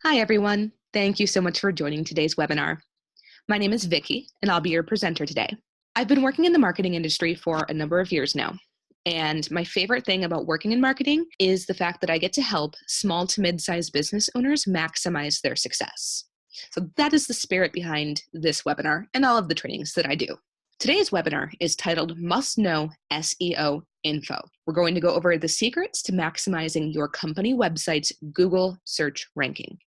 Hi, everyone. Thank you so much for joining today's webinar. My name is Vicky, and I'll be your presenter today. I've been working in the marketing industry for a number of years now, and my favorite thing about working in marketing is the fact that I get to help small to mid-sized business owners maximize their success. So that is the spirit behind this webinar and all of the trainings that I do. Today's webinar is titled Must Know SEO Info. We're going to go over the secrets to maximizing your company website's Google search ranking.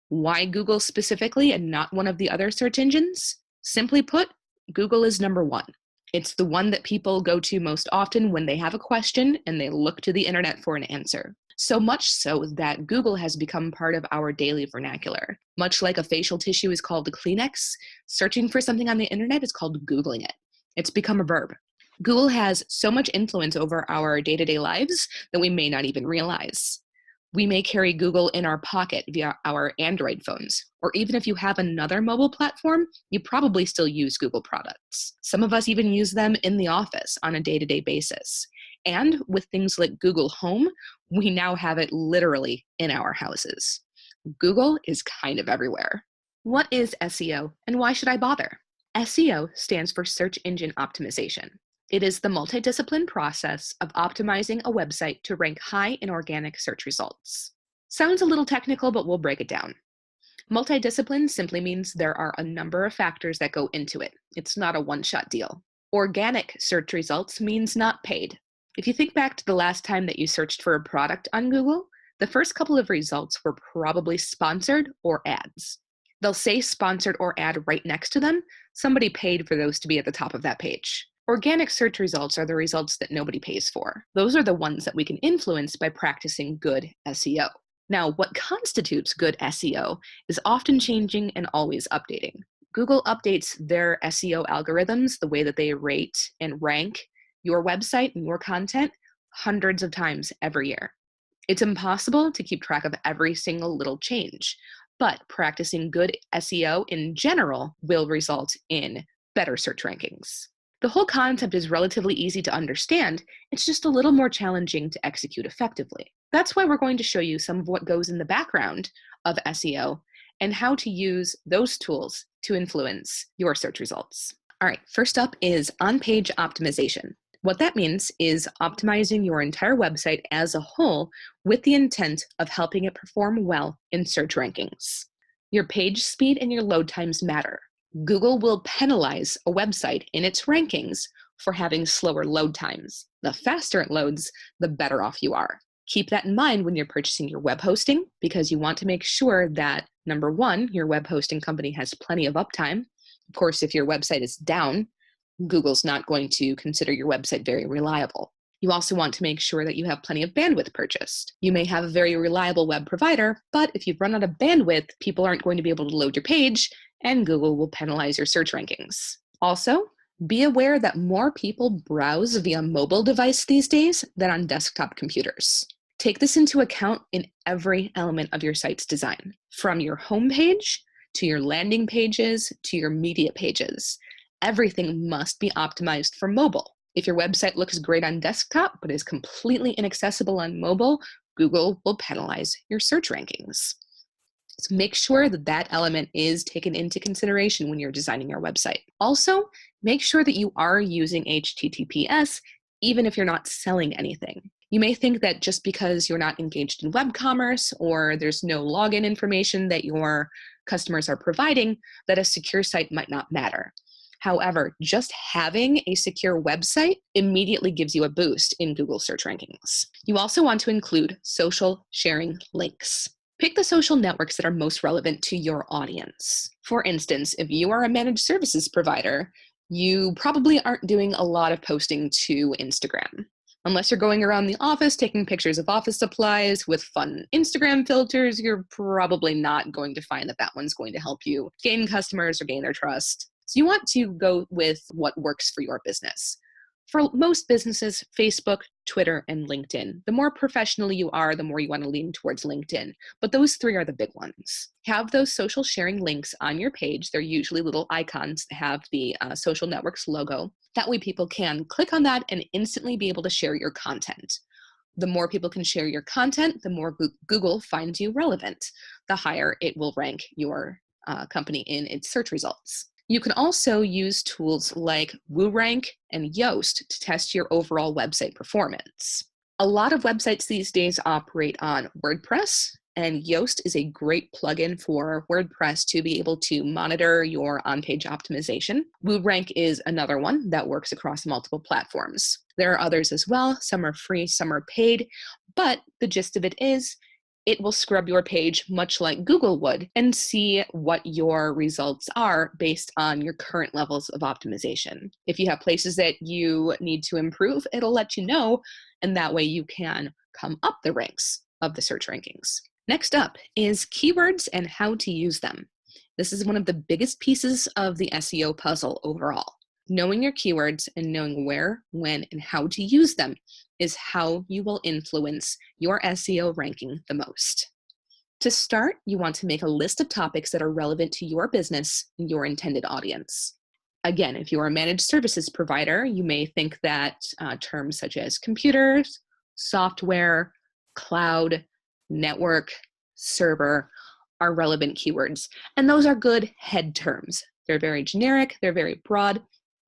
Why Google specifically and not one of the other search engines? Simply put, Google is number one. It's the one that people go to most often when they have a question and they look to the internet for an answer. So much so that Google has become part of our daily vernacular. Much like a facial tissue is called a Kleenex, searching for something on the internet is called Googling it. It's become a verb. Google has so much influence over our day-to-day lives that we may not even realize. We may carry Google in our pocket via our Android phones, or even if you have another mobile platform, you probably still use Google products. Some of us even use them in the office on a day-to-day basis. And with things like Google Home, we now have it literally in our houses. Google is kind of everywhere. What is SEO and why should I bother? SEO stands for Search Engine Optimization. It is the multidiscipline process of optimizing a website to rank high in organic search results. Sounds a little technical, but we'll break it down. Multidiscipline simply means there are a number of factors that go into it. It's not a one-shot deal. Organic search results means not paid. If you think back to the last time that you searched for a product on Google, the first couple of results were probably sponsored or ads. They'll say sponsored or ad right next to them. Somebody paid for those to be at the top of that page. Organic search results are the results that nobody pays for. Those are the ones that we can influence by practicing good SEO. Now, what constitutes good SEO is often changing and always updating. Google updates their SEO algorithms, the way that they rate and rank your website and your content, hundreds of times every year. It's impossible to keep track of every single little change, but practicing good SEO in general will result in better search rankings. The whole concept is relatively easy to understand, it's just a little more challenging to execute effectively. That's why we're going to show you some of what goes in the background of SEO and how to use those tools to influence your search results. All right, first up is on-page optimization. What that means is optimizing your entire website as a whole with the intent of helping it perform well in search rankings. Your page speed and your load times matter. Google will penalize a website in its rankings for having slower load times. The faster it loads, the better off you are. Keep that in mind when you're purchasing your web hosting, because you want to make sure that, number one, your web hosting company has plenty of uptime. Of course, if your website is down, Google's not going to consider your website very reliable. You also want to make sure that you have plenty of bandwidth purchased. You may have a very reliable web provider, but if you've run out of bandwidth, people aren't going to be able to load your page, and Google will penalize your search rankings. Also, be aware that more people browse via mobile device these days than on desktop computers. Take this into account in every element of your site's design, from your homepage to your landing pages to your media pages. Everything must be optimized for mobile. If your website looks great on desktop but is completely inaccessible on mobile, Google will penalize your search rankings. So make sure that that element is taken into consideration when you're designing your website. Also, make sure that you are using HTTPS even if you're not selling anything. You may think that just because you're not engaged in web commerce or there's no login information that your customers are providing, that a secure site might not matter. However, just having a secure website immediately gives you a boost in Google search rankings. You also want to include social sharing links. Pick the social networks that are most relevant to your audience. For instance, if you are a managed services provider, you probably aren't doing a lot of posting to Instagram. Unless you're going around the office taking pictures of office supplies with fun Instagram filters, you're probably not going to find that that one's going to help you gain customers or gain their trust. So you want to go with what works for your business. For most businesses, Facebook, Twitter, and LinkedIn. The more professional you are, the more you want to lean towards LinkedIn. But those three are the big ones. Have those social sharing links on your page. They're usually little icons that have the social networks logo. That way people can click on that and instantly be able to share your content. The more people can share your content, the more Google finds you relevant, the higher it will rank your company in its search results. You can also use tools like WooRank and Yoast to test your overall website performance. A lot of websites these days operate on WordPress, and Yoast is a great plugin for WordPress to be able to monitor your on-page optimization. WooRank is another one that works across multiple platforms. There are others as well. Some are free, some are paid, but the gist of it is it will scrub your page much like Google would and see what your results are based on your current levels of optimization. If you have places that you need to improve, it'll let you know, and that way you can come up the ranks of the search rankings. Next up is keywords and how to use them. This is one of the biggest pieces of the SEO puzzle overall. Knowing your keywords and knowing where, when, and how to use them is how you will influence your SEO ranking the most. To start, you want to make a list of topics that are relevant to your business and your intended audience. Again, if you're a managed services provider, you may think that terms such as computers, software, cloud, network, server are relevant keywords. And those are good head terms. They're very generic, they're very broad,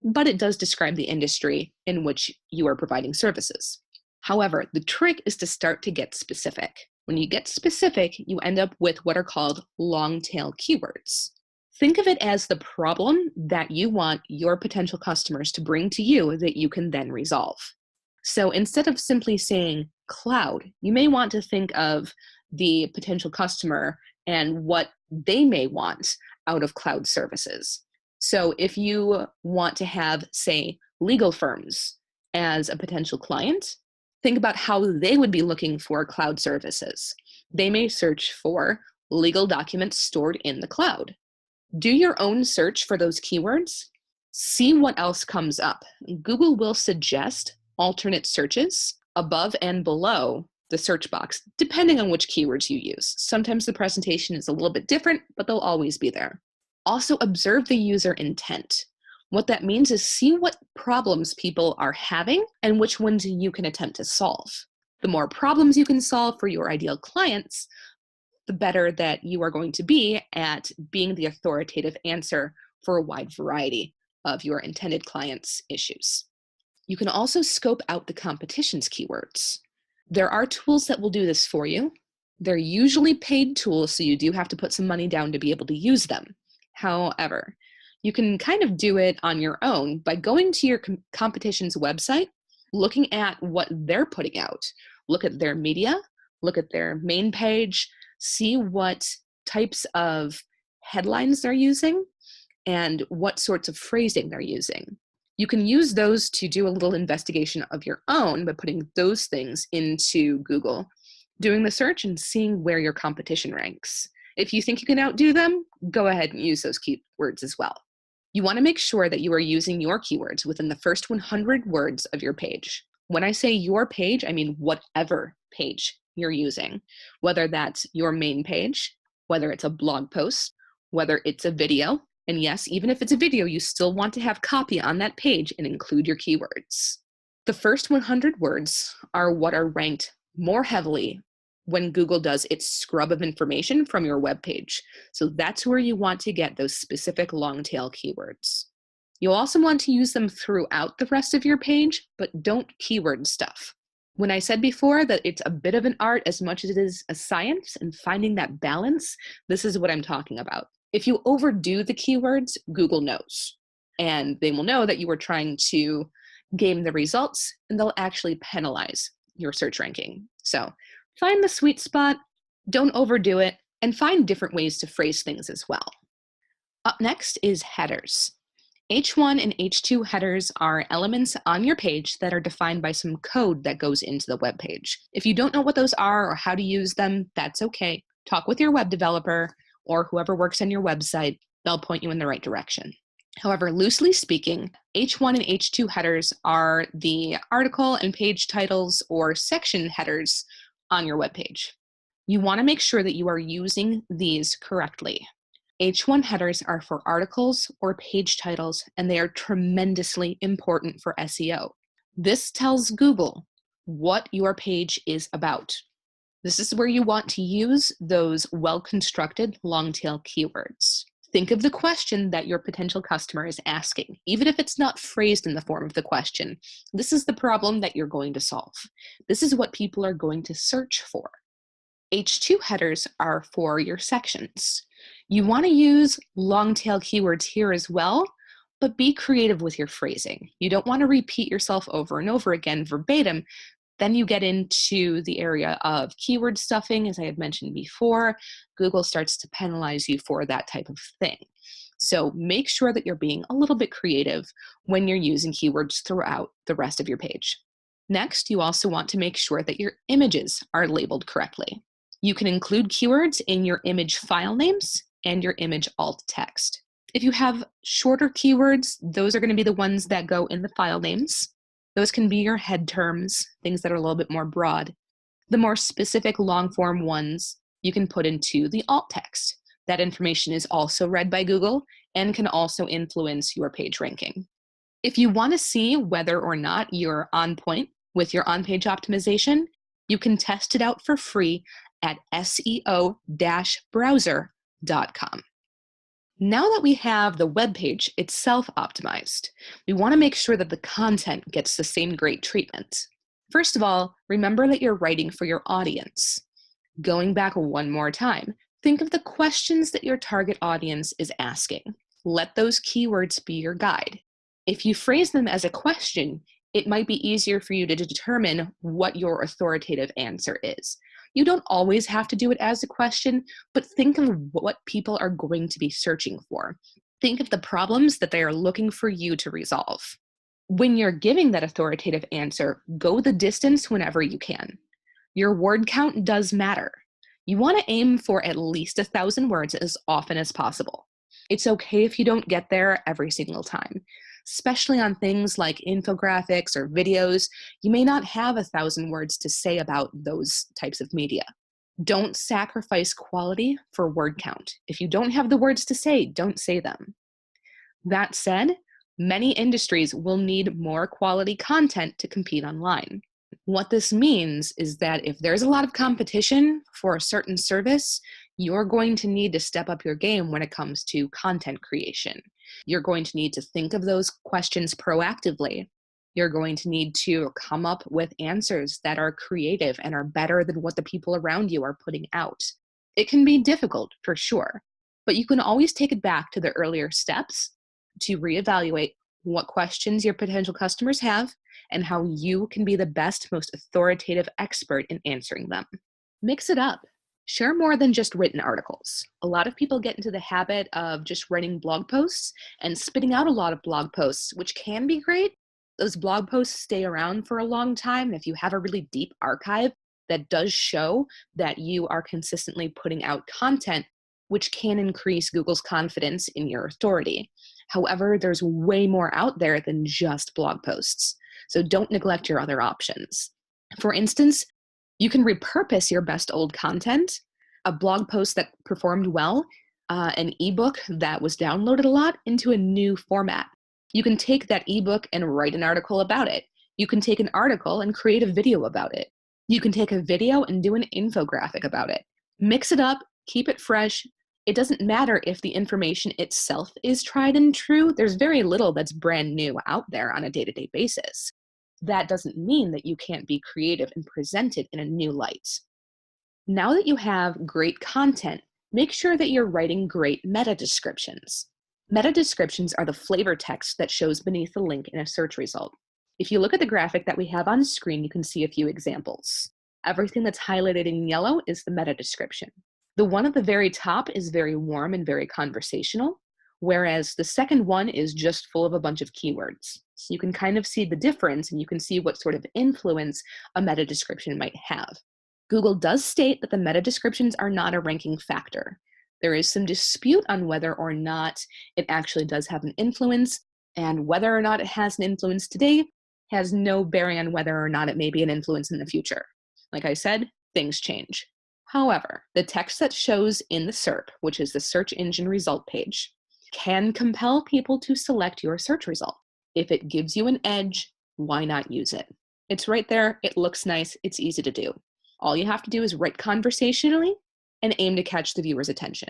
but it does describe the industry in which you are providing services. However, the trick is to start to get specific. When you get specific, you end up with what are called long tail keywords. Think of it as the problem that you want your potential customers to bring to you that you can then resolve. So instead of simply saying cloud, you may want to think of the potential customer and what they may want out of cloud services. So if you want to have, say, legal firms as a potential client, think about how they would be looking for cloud services. They may search for legal documents stored in the cloud. Do your own search for those keywords. See what else comes up. Google will suggest alternate searches above and below the search box, depending on which keywords you use. Sometimes the presentation is a little bit different, but they'll always be there. Also, observe the user intent. What that means is see what problems people are having and which ones you can attempt to solve. The more problems you can solve for your ideal clients, the better that you are going to be at being the authoritative answer for a wide variety of your intended clients' issues. You can also scope out the competition's keywords. There are tools that will do this for you. They're usually paid tools, so you do have to put some money down to be able to use them. However, you can kind of do it on your own by going to your competition's website, looking at what they're putting out. Look at their media, look at their main page, see what types of headlines they're using and what sorts of phrasing they're using. You can use those to do a little investigation of your own by putting those things into Google, doing the search and seeing where your competition ranks. If you think you can outdo them, go ahead and use those keywords as well. You want to make sure that you are using your keywords within the first 100 words of your page. When I say your page, I mean whatever page you're using, whether that's your main page, whether it's a blog post, whether it's a video. And yes, even if it's a video, you still want to have copy on that page and include your keywords. The first 100 words are what are ranked more heavily when Google does its scrub of information from your web page. So that's where you want to get those specific long tail keywords. You'll also want to use them throughout the rest of your page, but don't keyword stuff. When I said before that it's a bit of an art as much as it is a science and finding that balance, this is what I'm talking about. If you overdo the keywords, Google knows, and they will know that you are trying to game the results, and they'll actually penalize your search ranking. So find the sweet spot, don't overdo it, and find different ways to phrase things as well. Up next is headers. H1 and H2 headers are elements on your page that are defined by some code that goes into the web page. If you don't know what those are or how to use them, that's okay. Talk with your web developer or whoever works on your website. They'll point you in the right direction. However, loosely speaking, H1 and H2 headers are the article and page titles or section headers on your web page. You want to make sure that you are using these correctly. H1 headers are for articles or page titles, and they are tremendously important for SEO. This tells Google what your page is about. This is where you want to use those well-constructed long-tail keywords. Think of the question that your potential customer is asking, even if it's not phrased in the form of the question. This is the problem that you're going to solve. This is what people are going to search for. H2 headers are for your sections. You want to use long-tail keywords here as well, but be creative with your phrasing. You don't want to repeat yourself over and over again verbatim. Then you get into the area of keyword stuffing, as I had mentioned before. Google starts to penalize you for that type of thing. So make sure that you're being a little bit creative when you're using keywords throughout the rest of your page. Next, you also want to make sure that your images are labeled correctly. You can include keywords in your image file names and your image alt text. If you have shorter keywords, those are going to be the ones that go in the file names. Those can be your head terms, things that are a little bit more broad. The more specific long form ones you can put into the alt text. That information is also read by Google and can also influence your page ranking. If you want to see whether or not you're on point with your on-page optimization, you can test it out for free at SEO-browser.com. Now that we have the web page itself optimized, we want to make sure that the content gets the same great treatment. First of all, remember that you're writing for your audience. Going back one more time, think of the questions that your target audience is asking. Let those keywords be your guide. If you phrase them as a question, it might be easier for you to determine what your authoritative answer is. You don't always have to do it as a question, but think of what people are going to be searching for. Think of the problems that they are looking for you to resolve. When you're giving that authoritative answer, go the distance whenever you can. Your word count does matter. You want to aim for at least 1,000 words as often as possible. It's okay if you don't get there every single time. Especially on things like infographics or videos, you may not have 1,000 words to say about those types of media. Don't sacrifice quality for word count. If you don't have the words to say, don't say them. That said, many industries will need more quality content to compete online. What this means is that if there's a lot of competition for a certain service, you're going to need to step up your game when it comes to content creation. You're going to need to think of those questions proactively. You're going to need to come up with answers that are creative and are better than what the people around you are putting out. It can be difficult, for sure, but you can always take it back to the earlier steps to reevaluate what questions your potential customers have and how you can be the best, most authoritative expert in answering them. Mix it up. Share more than just written articles. A lot of people get into the habit of just writing blog posts and spitting out a lot of blog posts, which can be great. Those blog posts stay around for a long time. And if you have a really deep archive, that does show that you are consistently putting out content, which can increase Google's confidence in your authority. However, there's way more out there than just blog posts. So don't neglect your other options. For instance, you can repurpose your best old content, a blog post that performed well, an ebook that was downloaded a lot, into a new format. You can take that ebook and write an article about it. You can take an article and create a video about it. You can take a video and do an infographic about it. Mix it up, keep it fresh. It doesn't matter if the information itself is tried and true. There's very little that's brand new out there on a day-to-day basis. That doesn't mean that you can't be creative and present it in a new light. Now that you have great content, make sure that you're writing great meta descriptions. Meta descriptions are the flavor text that shows beneath the link in a search result. If you look at the graphic that we have on screen, you can see a few examples. Everything that's highlighted in yellow is the meta description. The one at the very top is very warm and very conversational, whereas the second one is just full of a bunch of keywords. So you can kind of see the difference and you can see what sort of influence a meta description might have. Google does state that the meta descriptions are not a ranking factor. There is some dispute on whether or not it actually does have an influence, and whether or not it has an influence today has no bearing on whether or not it may be an influence in the future. Like I said, things change. However, the text that shows in the SERP, which is the search engine result page, can compel people to select your search result. If it gives you an edge, why not use it? It's right there. It looks nice. It's easy to do. All you have to do is write conversationally and aim to catch the viewer's attention.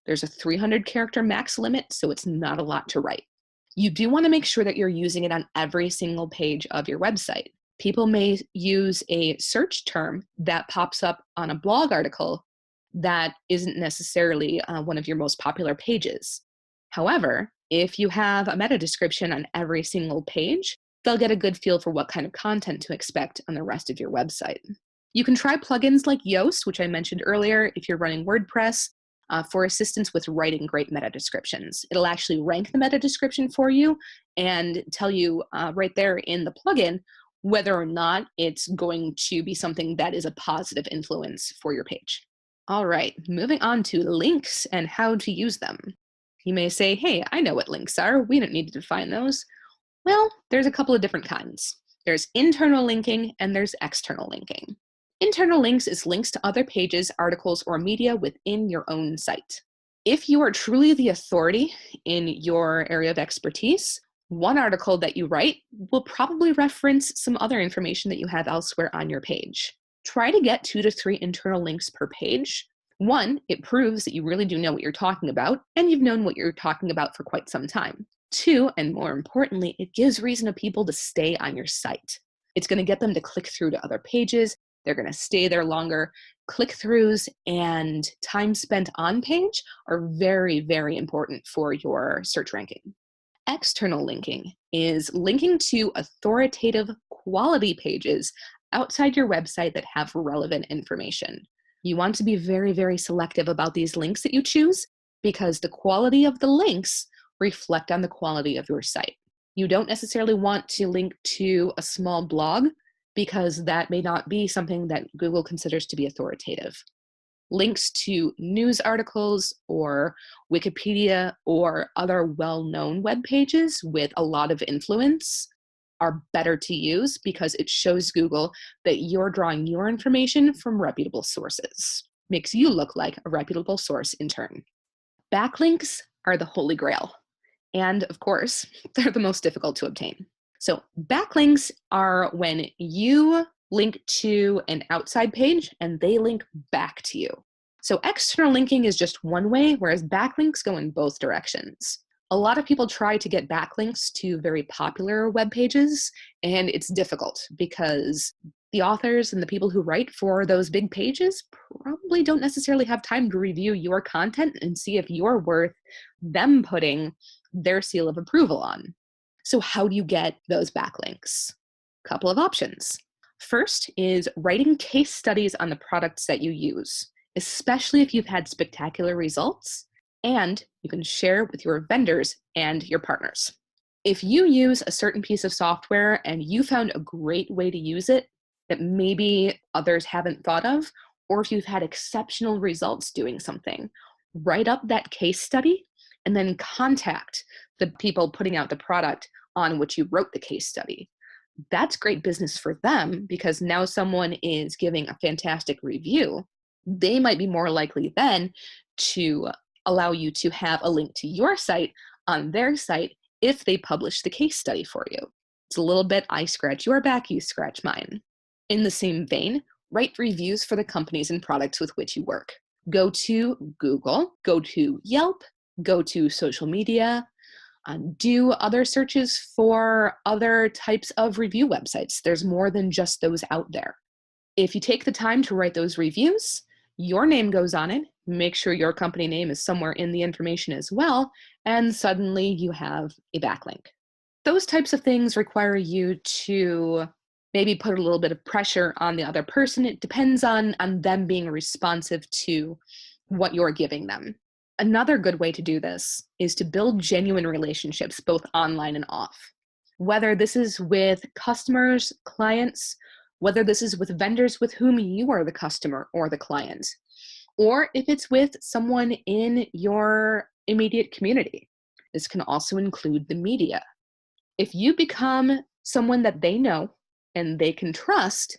There's a 300 character max limit, so it's not a lot to write. You do want to make sure that you're using it on every single page of your website. People may use a search term that pops up on a blog article that isn't necessarily one of your most popular pages. However, if you have a meta description on every single page, they'll get a good feel for what kind of content to expect on the rest of your website. You can try plugins like Yoast, which I mentioned earlier, if you're running WordPress, for assistance with writing great meta descriptions. It'll actually rank the meta description for you and tell you right there in the plugin whether or not it's going to be something that is a positive influence for your page. All right, moving on to links and how to use them. You may say, hey, I know what links are. We don't need to define those. Well, there's a couple of different kinds. There's internal linking and there's external linking. Internal links is links to other pages, articles, or media within your own site. If you are truly the authority in your area of expertise, one article that you write will probably reference some other information that you have elsewhere on your page. Try to get 2 to 3 internal links per page. One, it proves that you really do know what you're talking about, and you've known what you're talking about for quite some time. 2, and more importantly, it gives reason to people to stay on your site. It's going to get them to click through to other pages. They're going to stay there longer. Click-throughs and time spent on page are very, very important for your search ranking. External linking is linking to authoritative quality pages outside your website that have relevant information. You want to be very, very selective about these links that you choose because the quality of the links reflect on the quality of your site. You don't necessarily want to link to a small blog because that may not be something that Google considers to be authoritative. Links to news articles or Wikipedia or other well-known web pages with a lot of influence are better to use because it shows Google that you're drawing your information from reputable sources. Makes you look like a reputable source in turn. Backlinks are the holy grail. And of course, they're the most difficult to obtain. So backlinks are when you link to an outside page and they link back to you. So external linking is just one way, whereas backlinks go in both directions. A lot of people try to get backlinks to very popular web pages, and it's difficult because the authors and the people who write for those big pages probably don't necessarily have time to review your content and see if you're worth them putting their seal of approval on. So how do you get those backlinks? Couple of options. First is writing case studies on the products that you use, especially if you've had spectacular results, and you can share with your vendors and your partners. If you use a certain piece of software and you found a great way to use it that maybe others haven't thought of, or if you've had exceptional results doing something, write up that case study and then contact the people putting out the product on which you wrote the case study. That's great business for them because now someone is giving a fantastic review. They might be more likely then to allow you to have a link to your site on their site if they publish the case study for you. It's a little bit I scratch your back, you scratch mine. In the same vein, write reviews for the companies and products with which you work. Go to Google, go to Yelp, go to social media, do other searches for other types of review websites. There's more than just those out there. If you take the time to write those reviews, your name goes on it, make sure your company name is somewhere in the information as well, and suddenly you have a backlink. Those types of things require you to maybe put a little bit of pressure on the other person. It depends on them being responsive to what you're giving them. Another good way to do this is to build genuine relationships, both online and off. Whether this is with customers, clients, whether this is with vendors with whom you are the customer or the client, or if it's with someone in your immediate community. This can also include the media. If you become someone that they know and they can trust,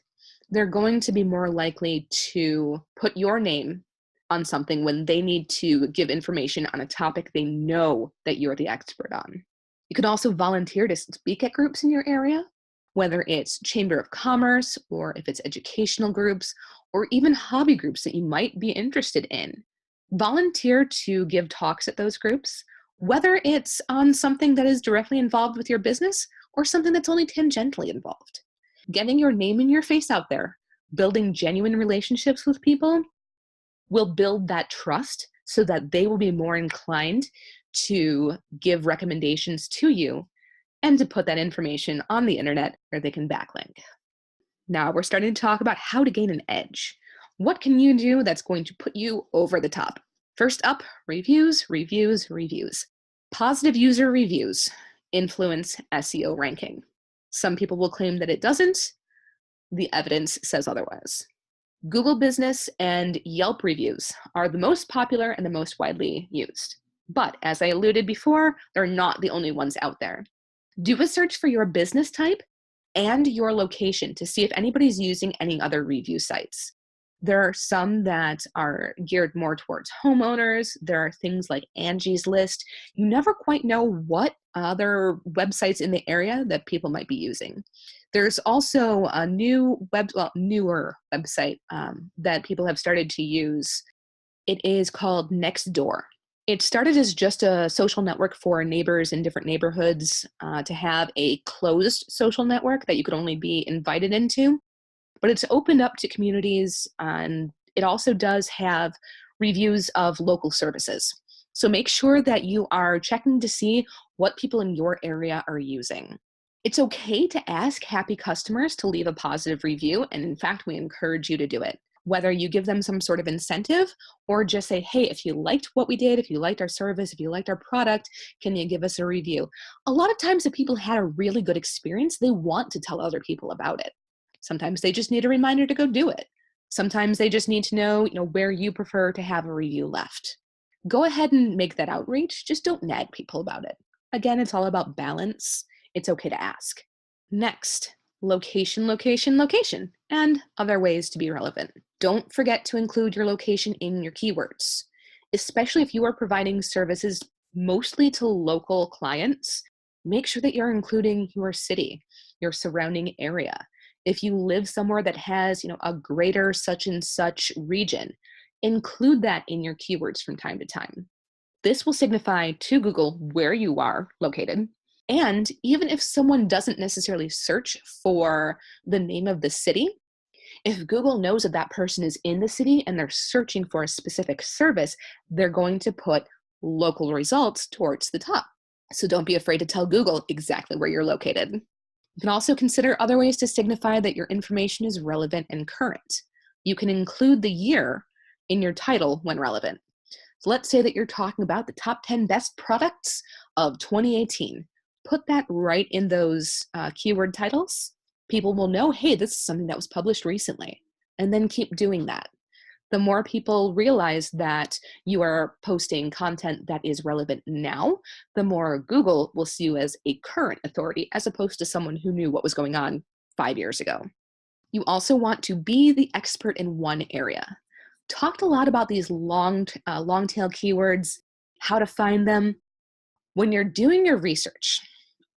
they're going to be more likely to put your name on something when they need to give information on a topic they know that you're the expert on. You can also volunteer to speak at groups in your area. whether it's Chamber of Commerce or if it's educational groups or even hobby groups that you might be interested in. Volunteer to give talks at those groups, whether it's on something that is directly involved with your business or something that's only tangentially involved. Getting your name and your face out there, building genuine relationships with people will build that trust so that they will be more inclined to give recommendations to you and to put that information on the internet where they can backlink. Now we're starting to talk about how to gain an edge. What can you do that's going to put you over the top? First up, reviews, reviews, reviews. Positive user reviews influence SEO ranking. Some people will claim that it doesn't. The evidence says otherwise. Google Business and Yelp reviews are the most popular and the most widely used. But as I alluded before, they're not the only ones out there. Do a search for your business type and your location to see if anybody's using any other review sites. There are some that are geared more towards homeowners. There are things like Angie's List. You never quite know what other websites in the area that people might be using. There's also a newer website that people have started to use. It is called Nextdoor. It started as just a social network for neighbors in different neighborhoods to have a closed social network that you could only be invited into. But it's opened up to communities, and it also does have reviews of local services. So make sure that you are checking to see what people in your area are using. It's okay to ask happy customers to leave a positive review, and in fact, we encourage you to do it. Whether you give them some sort of incentive or just say, hey, if you liked what we did, if you liked our service, if you liked our product, can you give us a review? A lot of times if people had a really good experience, they want to tell other people about it. Sometimes they just need a reminder to go do it. Sometimes they just need to know, where you prefer to have a review left. Go ahead and make that outreach. Just don't nag people about it. Again, it's all about balance. It's okay to ask. Next, location, location, location, and other ways to be relevant. Don't forget to include your location in your keywords, especially if you are providing services mostly to local clients. Make sure that you're including your city, your surrounding area. If you live somewhere that has, a greater such and such region, include that in your keywords from time to time. This will signify to Google where you are located. And even if someone doesn't necessarily search for the name of the city, if Google knows that that person is in the city and they're searching for a specific service, they're going to put local results towards the top. So don't be afraid to tell Google exactly where you're located. You can also consider other ways to signify that your information is relevant and current. You can include the year in your title when relevant. So let's say that you're talking about the top 10 best products of 2018. Put that right in those keyword titles. People will know, hey, this is something that was published recently, and then keep doing that. The more people realize that you are posting content that is relevant now, the more Google will see you as a current authority as opposed to someone who knew what was going on 5 years ago. You also want to be the expert in one area. Talked a lot about these long tail keywords, how to find them. When you're doing your research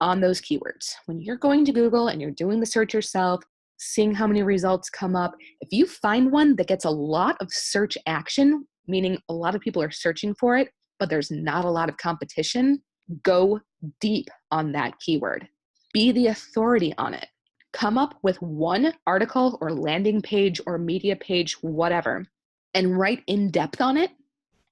on those keywords, when you're going to Google and you're doing the search yourself, seeing how many results come up, if you find one that gets a lot of search action, meaning a lot of people are searching for it, but there's not a lot of competition, go deep on that keyword. Be the authority on it. Come up with one article or landing page or media page, whatever, and write in depth on it,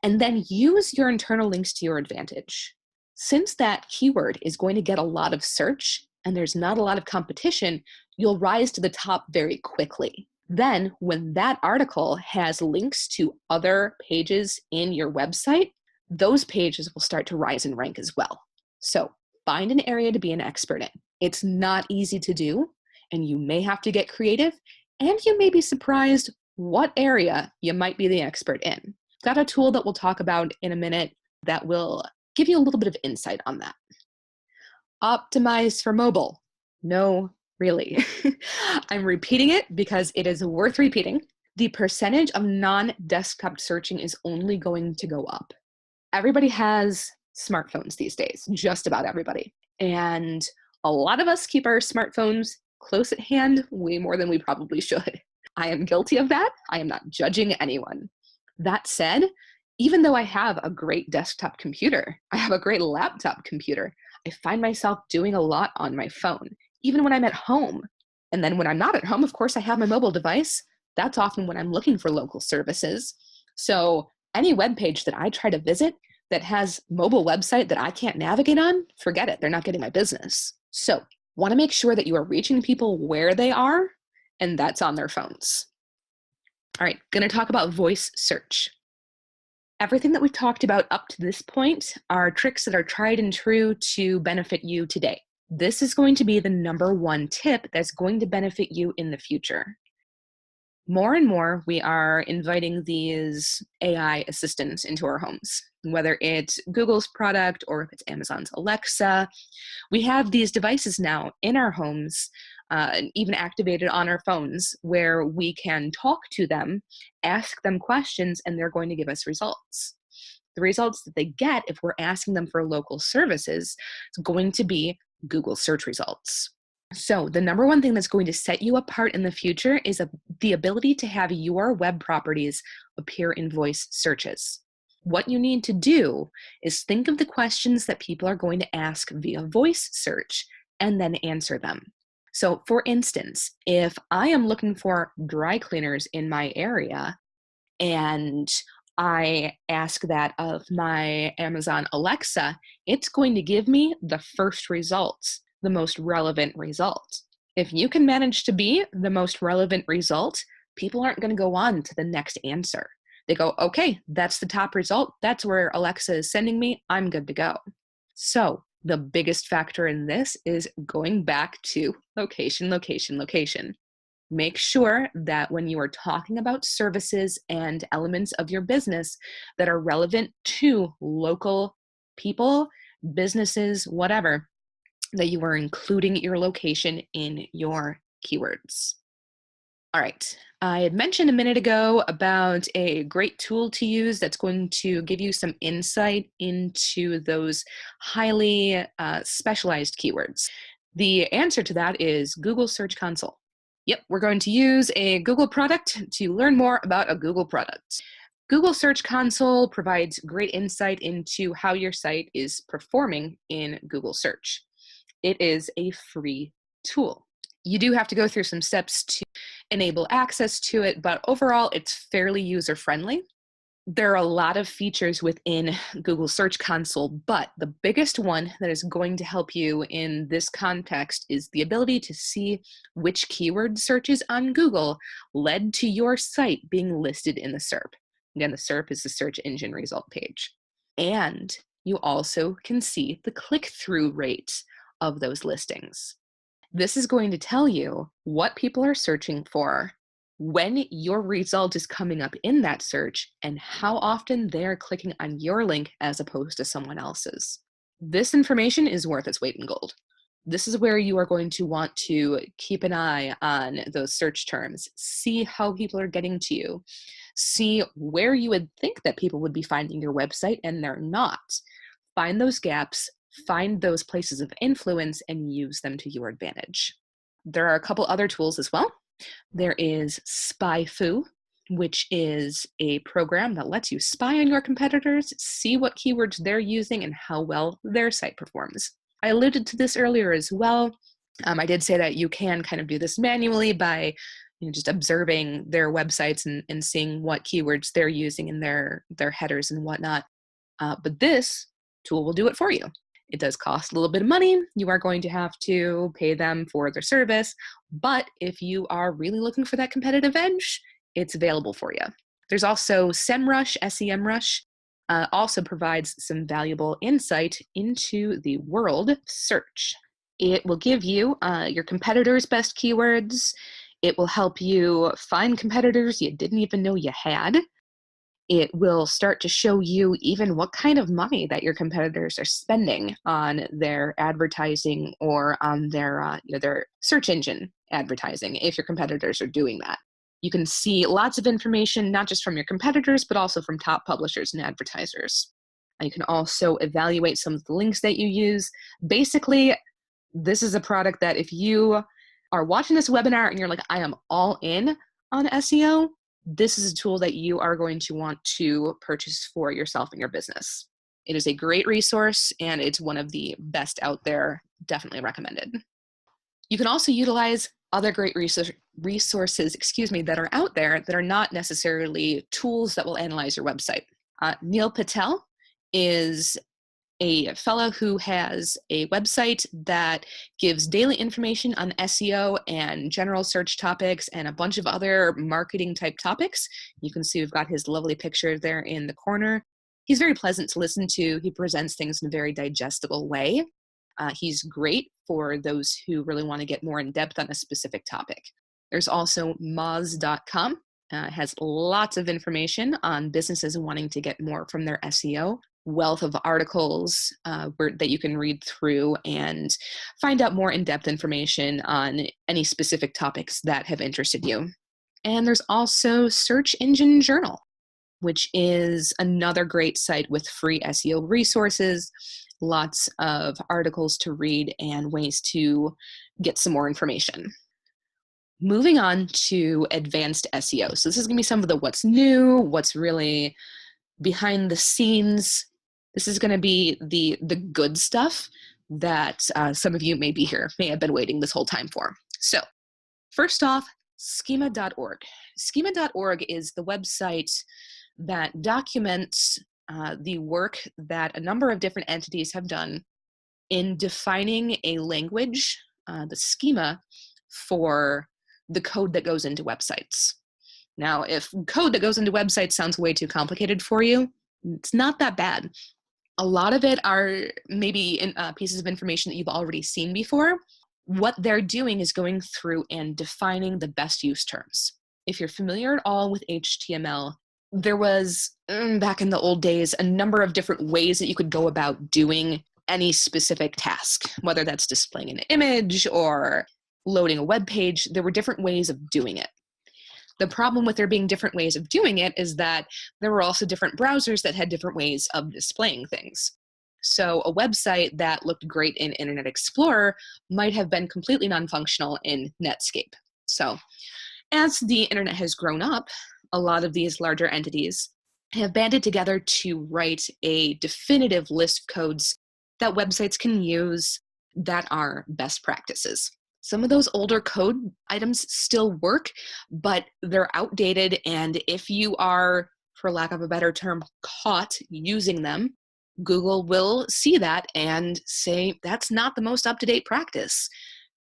and then use your internal links to your advantage. Since that keyword is going to get a lot of search and there's not a lot of competition, you'll rise to the top very quickly. Then when that article has links to other pages in your website, those pages will start to rise in rank as well. So find an area to be an expert in. It's not easy to do, and you may have to get creative, and you may be surprised what area you might be the expert in. Got a tool that we'll talk about in a minute that will give you a little bit of insight on that. Optimize for mobile. No, really. I'm repeating it because it is worth repeating. The percentage of non-desktop searching is only going to go up. Everybody has smartphones these days, just about everybody. And a lot of us keep our smartphones close at hand way more than we probably should. I am guilty of that. I am not judging anyone. That said, even though I have a great desktop computer, I have a great laptop computer, I find myself doing a lot on my phone, even when I'm at home. And then when I'm not at home, of course, I have my mobile device. That's often when I'm looking for local services. So any web page that I try to visit that has mobile website that I can't navigate on, forget it. They're not getting my business. So want to make sure that you are reaching people where they are, and that's on their phones. All right, going to talk about voice search. Everything that we've talked about up to this point are tricks that are tried and true to benefit you today. This is going to be the number one tip that's going to benefit you in the future. More and more, we are inviting these AI assistants into our homes, whether it's Google's product or if it's Amazon's Alexa. We have these devices now in our homes, even activated on our phones, where we can talk to them, ask them questions, and they're going to give us results. The results that they get if we're asking them for local services is going to be Google search results. So the number one thing that's going to set you apart in the future is the ability to have your web properties appear in voice searches. What you need to do is think of the questions that people are going to ask via voice search and then answer them. So for instance, if I am looking for dry cleaners in my area and I ask that of my Amazon Alexa, it's going to give me the first results, the most relevant result. If you can manage to be the most relevant result, people aren't going to go on to the next answer. They go, okay, that's the top result. That's where Alexa is sending me. I'm good to go. So the biggest factor in this is going back to location, location, location. Make sure that when you are talking about services and elements of your business that are relevant to local people, businesses, whatever, that you are including your location in your keywords. All right, I had mentioned a minute ago about a great tool to use that's going to give you some insight into those highly specialized keywords. The answer to that is Google Search Console. Yep, we're going to use a Google product to learn more about a Google product. Google Search Console provides great insight into how your site is performing in Google search. It is a free tool. You do have to go through some steps to enable access to it, but overall it's fairly user-friendly. There are a lot of features within Google Search Console, but the biggest one that is going to help you in this context is the ability to see which keyword searches on Google led to your site being listed in the SERP. Again, the SERP is the search engine result page. And you also can see the click-through rate of those listings. This is going to tell you what people are searching for, when your result is coming up in that search, and how often they're clicking on your link as opposed to someone else's. This information is worth its weight in gold. This is where you are going to want to keep an eye on those search terms, see how people are getting to you, see where you would think that people would be finding your website and they're not. Find those gaps, find those places of influence, and use them to your advantage. There are a couple other tools as well. There is SpyFu, which is a program that lets you spy on your competitors, see what keywords they're using, and how well their site performs. I alluded to this earlier as well. I did say that you can kind of do this manually by just observing their websites and seeing what keywords they're using in their headers and whatnot. But this tool will do it for you. It does cost a little bit of money. You are going to have to pay them for their service. But if you are really looking for that competitive edge, it's available for you. There's also SEMrush, SEMrush, also provides some valuable insight into the world search. It will give you your competitors' best keywords. It will help you find competitors you didn't even know you had. It will start to show you even what kind of money that your competitors are spending on their advertising or on their search engine advertising, if your competitors are doing that. You can see lots of information, not just from your competitors, but also from top publishers and advertisers. You can also evaluate some of the links that you use. Basically, this is a product that if you are watching this webinar and you're like, I am all in on SEO, this is a tool that you are going to want to purchase for yourself and your business. It is a great resource and it's one of the best out there. Definitely recommended. You can also utilize other great resources, that are out there that are not necessarily tools that will analyze your website. Neil Patel is a fellow who has a website that gives daily information on SEO and general search topics and a bunch of other marketing type topics. You can see we've got his lovely picture there in the corner. He's very pleasant to listen to. He presents things in a very digestible way. He's great for those who really want to get more in depth on a specific topic. There's also moz.com. It has lots of information on businesses wanting to get more from their SEO. Wealth of articles that you can read through and find out more in-depth information on any specific topics that have interested you. And there's also Search Engine Journal, which is another great site with free SEO resources, lots of articles to read and ways to get some more information. Moving on to advanced SEO. So this is going to be some of the what's new, what's really behind the scenes. This is going to be the good stuff that some of you may have been waiting this whole time for. So first off, schema.org. Schema.org is the website that documents the work that a number of different entities have done in defining a language, the schema, for the code that goes into websites. Now, if code that goes into websites sounds way too complicated for you, it's not that bad. A lot of it are maybe pieces of information that you've already seen before. What they're doing is going through and defining the best use terms. If you're familiar at all with HTML, there was, back in the old days, a number of different ways that you could go about doing any specific task, whether that's displaying an image or loading a web page. There were different ways of doing it. The problem with there being different ways of doing it is that there were also different browsers that had different ways of displaying things. So a website that looked great in Internet Explorer might have been completely non-functional in Netscape. So as the internet has grown up, a lot of these larger entities have banded together to write a definitive list of codes that websites can use that are best practices. Some of those older code items still work, but they're outdated, and if you are, for lack of a better term, caught using them, Google will see that and say, that's not the most up-to-date practice.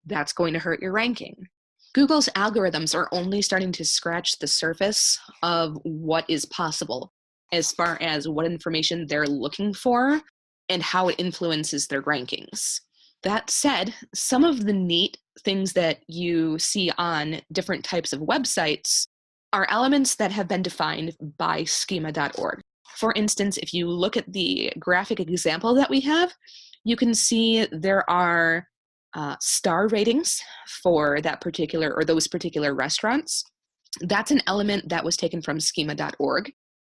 That's going to hurt your ranking. Google's algorithms are only starting to scratch the surface of what is possible as far as what information they're looking for and how it influences their rankings. That said, some of the neat things that you see on different types of websites are elements that have been defined by schema.org. For instance, if you look at the graphic example that we have, you can see there are star ratings for that particular or those particular restaurants. That's an element that was taken from schema.org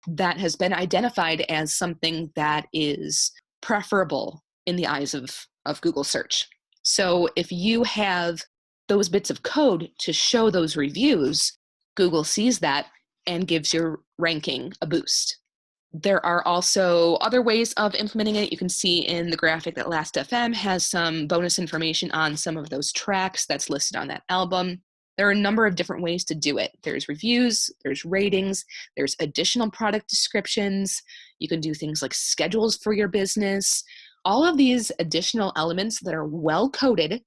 that has been identified as something that is preferable in the eyes of Google search. So if you have those bits of code to show those reviews, Google sees that and gives your ranking a boost. There are also other ways of implementing it. You can see in the graphic that Last.fm has some bonus information on some of those tracks that's listed on that album. There are a number of different ways to do it. There's reviews, there's ratings, there's additional product descriptions. You can do things like schedules for your business. All of these additional elements that are well coded,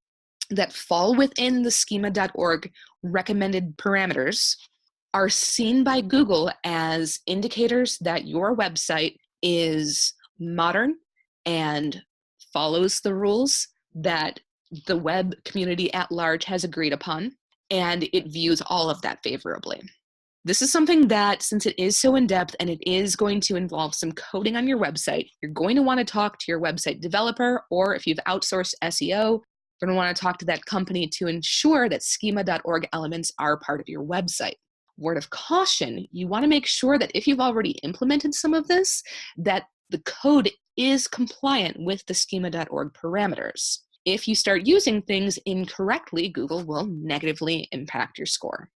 that fall within the schema.org recommended parameters, are seen by Google as indicators that your website is modern and follows the rules that the web community at large has agreed upon, and it views all of that favorably. This is something that, since it is so in-depth and it is going to involve some coding on your website, you're going to want to talk to your website developer, or if you've outsourced SEO, you're going to want to talk to that company to ensure that schema.org elements are part of your website. Word of caution, you want to make sure that if you've already implemented some of this, that the code is compliant with the schema.org parameters. If you start using things incorrectly, Google will negatively impact your score.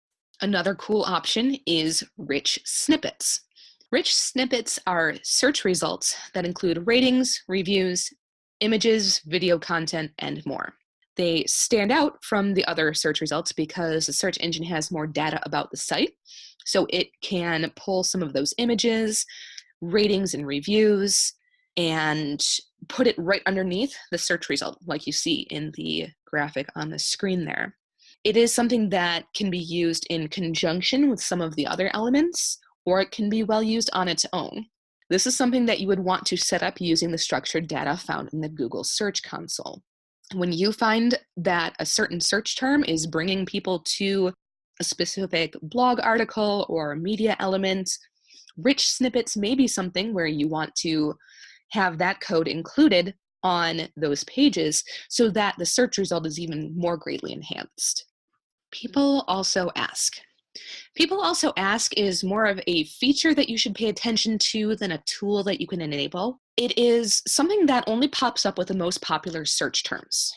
Another cool option is rich snippets. Rich snippets are search results that include ratings, reviews, images, video content, and more. They stand out from the other search results because the search engine has more data about the site, so it can pull some of those images, ratings, and reviews and put it right underneath the search result, like you see in the graphic on the screen there. It is something that can be used in conjunction with some of the other elements, or it can be well used on its own. This is something that you would want to set up using the structured data found in the Google Search Console. When you find that a certain search term is bringing people to a specific blog article or media element, rich snippets may be something where you want to have that code included on those pages so that the search result is even more greatly enhanced. People also ask. People also ask is more of a feature that you should pay attention to than a tool that you can enable. It is something that only pops up with the most popular search terms.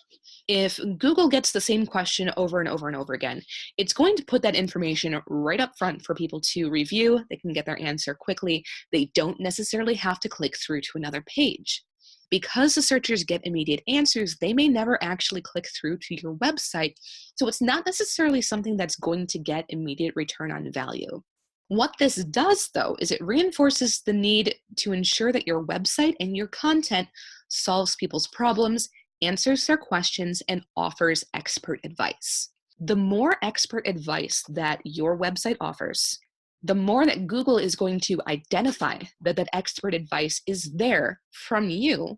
If Google gets the same question over and over and over again, it's going to put that information right up front for people to review. They can get their answer quickly. They don't necessarily have to click through to another page. Because the searchers get immediate answers, they may never actually click through to your website, so it's not necessarily something that's going to get immediate return on value. What this does, though, is it reinforces the need to ensure that your website and your content solves people's problems, answers their questions, and offers expert advice. The more expert advice that your website offers, the more that Google is going to identify that that expert advice is there from you.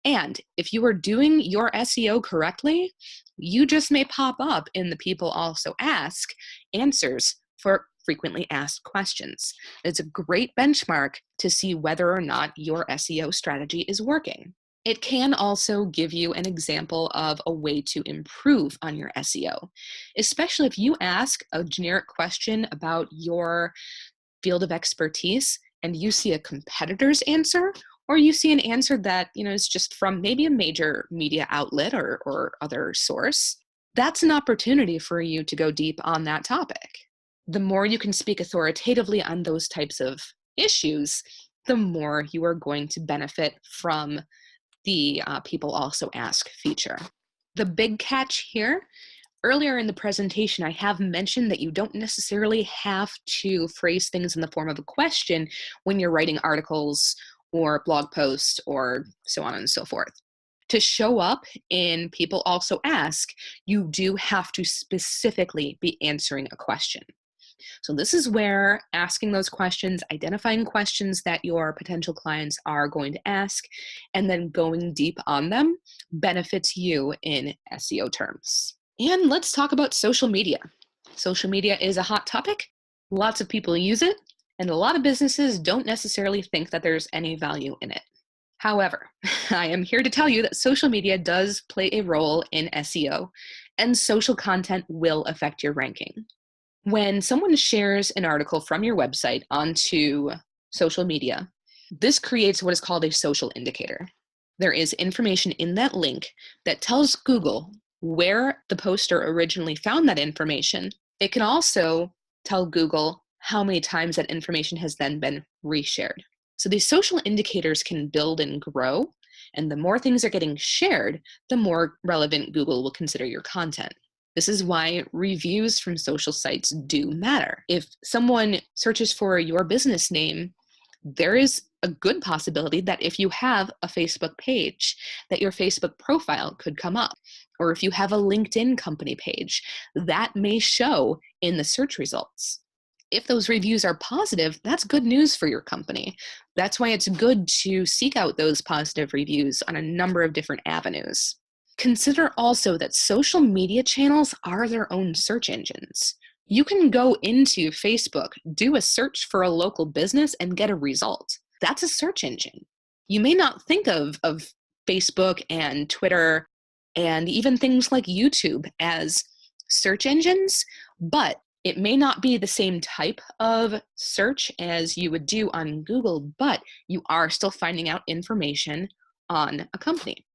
And if you are doing your SEO correctly, you just may pop up in the people also ask answers for frequently asked questions. It's a great benchmark to see whether or not your SEO strategy is working. It can also give you an example of a way to improve on your SEO, especially if you ask a generic question about your field of expertise and you see a competitor's answer, or you see an answer that is just from maybe a major media outlet or other source. That's an opportunity for you to go deep on that topic. The more you can speak authoritatively on those types of issues, the more you are going to benefit from the people also ask feature. The big catch here, earlier in the presentation, I have mentioned that you don't necessarily have to phrase things in the form of a question when you're writing articles or blog posts or so on and so forth. To show up in People Also Ask, you do have to specifically be answering a question. So this is where asking those questions, identifying questions that your potential clients are going to ask, and then going deep on them benefits you in SEO terms. And let's talk about social media. Social media is a hot topic. Lots of people use it, and a lot of businesses don't necessarily think that there's any value in it. However, I am here to tell you that social media does play a role in SEO, and social content will affect your ranking. When someone shares an article from your website onto social media, this creates what is called a social indicator. There is information in that link that tells Google where the poster originally found that information. It can also tell Google how many times that information has then been reshared. So these social indicators can build and grow, and the more things are getting shared, the more relevant Google will consider your content. This is why reviews from social sites do matter. If someone searches for your business name, there is a good possibility that if you have a Facebook page, that your Facebook profile could come up. Or if you have a LinkedIn company page, that may show in the search results. If those reviews are positive, that's good news for your company. That's why it's good to seek out those positive reviews on a number of different avenues. Consider also that social media channels are their own search engines. You can go into Facebook, do a search for a local business, and get a result. That's a search engine. You may not think of Facebook and Twitter and even things like YouTube as search engines, but it may not be the same type of search as you would do on Google, but you are still finding out information on a company.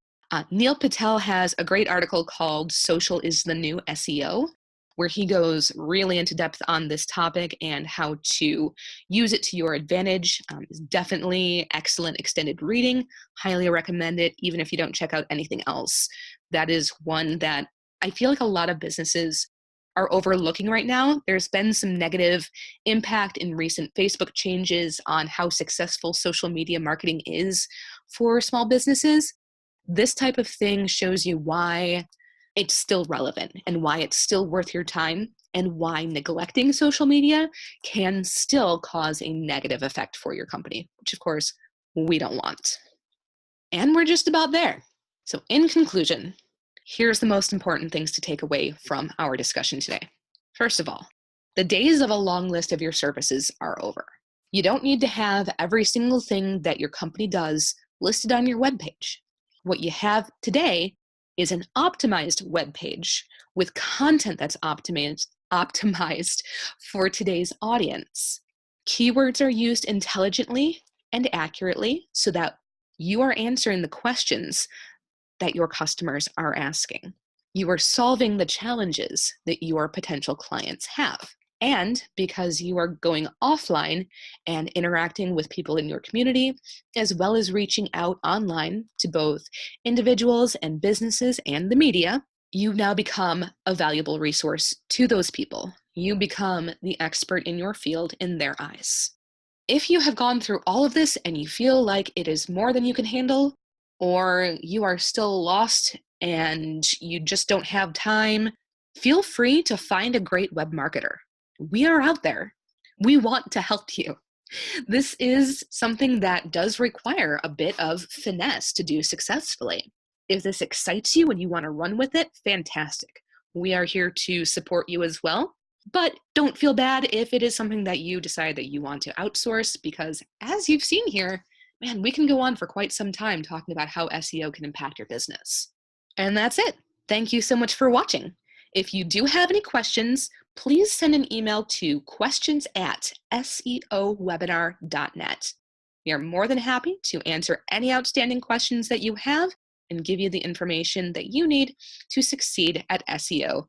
Neil Patel has a great article called Social is the New SEO, where he goes really into depth on this topic and how to use it to your advantage. It's definitely excellent extended reading. Highly recommend it, even if you don't check out anything else. That is one that I feel like a lot of businesses are overlooking right now. There's been some negative impact in recent Facebook changes on how successful social media marketing is for small businesses. This type of thing shows you why it's still relevant and why it's still worth your time and why neglecting social media can still cause a negative effect for your company, which of course we don't want. And we're just about there. So in conclusion, here's the most important things to take away from our discussion today. First of all, the days of a long list of your services are over. You don't need to have every single thing that your company does listed on your webpage. What you have today is an optimized web page with content that's optimized for today's audience. Keywords are used intelligently and accurately so that you are answering the questions that your customers are asking. You are solving the challenges that your potential clients have. And because you are going offline and interacting with people in your community, as well as reaching out online to both individuals and businesses and the media, you now become a valuable resource to those people. You become the expert in your field in their eyes. If you have gone through all of this and you feel like it is more than you can handle, or you are still lost and you just don't have time, feel free to find a great web marketer. We are out there. We want to help you. This is something that does require a bit of finesse to do successfully. If this excites you and you want to run with it, fantastic. We are here to support you as well. But don't feel bad if it is something that you decide that you want to outsource, because as you've seen here, man, we can go on for quite some time talking about how SEO can impact your business. And that's it. Thank you so much for watching. If you do have any questions, please send an email to questions@seowebinar.net. We are more than happy to answer any outstanding questions that you have and give you the information that you need to succeed at SEO.